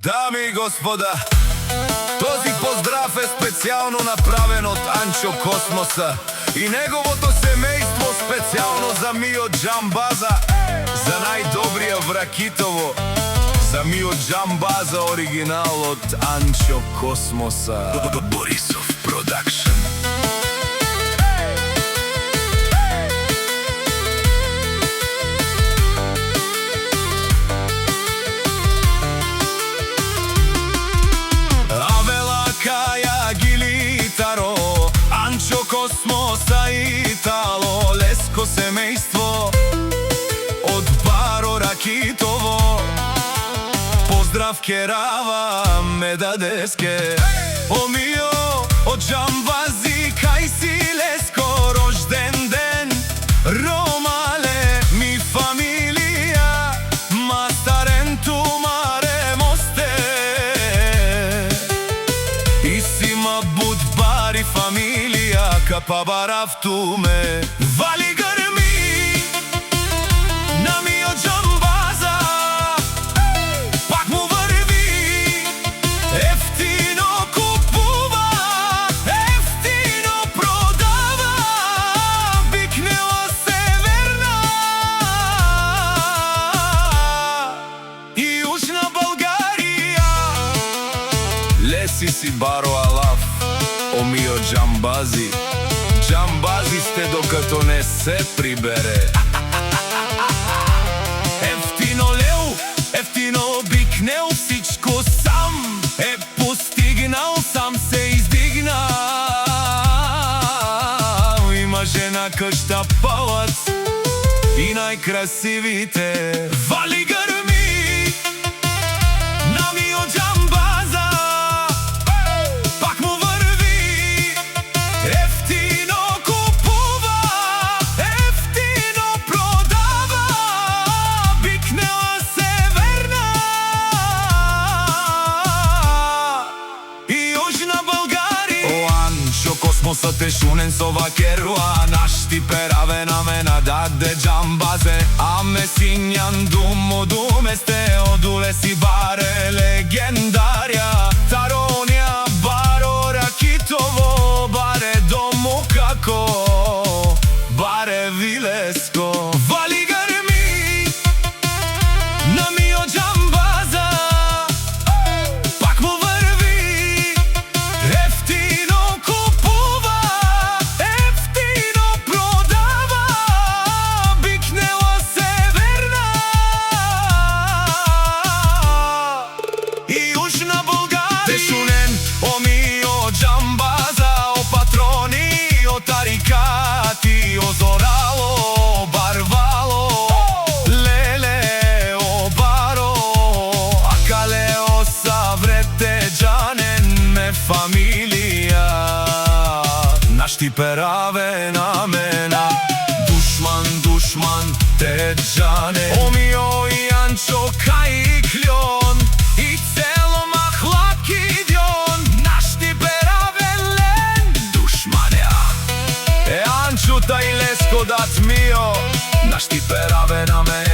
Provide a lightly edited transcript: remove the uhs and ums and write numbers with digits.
Дами и господа, този поздрав е специално направен от Анчо Космоса и неговото семейство, специално за Мио Джамбаза, за най-добрия в Ракитово, за Мио Джамбаза, оригинал от Анчо Космоса. Борисов Продакшн. Анчо Космоса и Тало, Леско семейство од Баро Ракитово. Поздрав керава ме дадеске, о Мио, о Джамбази, кај си Леско, рожден ден, Ромале, ми фамилија, Мастаренту маре мосте, и си ма будбари фамилија, капа баравтуме, вали грми на Мио Джамбаза, пак му върви, ефтино купува, ефтино продава, викнела северна и Южна Българија. Леси си Баро Алав, о Мио Джамбази, Джамбази сте докато не се прибере. Ефтино леу, ефтино обикнел, всичко сам е постигнал, сам се издигнал. Има жена, къща, палац и най-красивите. Вали гърми на Мио Джамбаза, пак му върви, ефтино купува, ефтино продава, викнела северна и Южна Българија. О Анчо Космоса те шунен со вакеруа, нашти пераве на мене даде Джамбазе, а ме синјан думо думе сте, одуле си баре легендарија, Таронија, Баро Ракитово, баре домо како, баре Вилеско. Вали грми на Мио Джамбаза, пак му върви, ефтино купува, ефтино продава, викнела северна и Южна Българија. Те шунен, о Мио Джамбаза, о патрони, о тарикати, о зорало, о барвало, леле, о баро, акале, о саврете джанен ме фамилија, нашти пераве на мена, душман, душман, те джане, о Мио и Анчо кај клјон, и цело махлак идион, нашти пераве лен, душманеа. Анчо тај Леско дат Мио, нашти пераве на мене.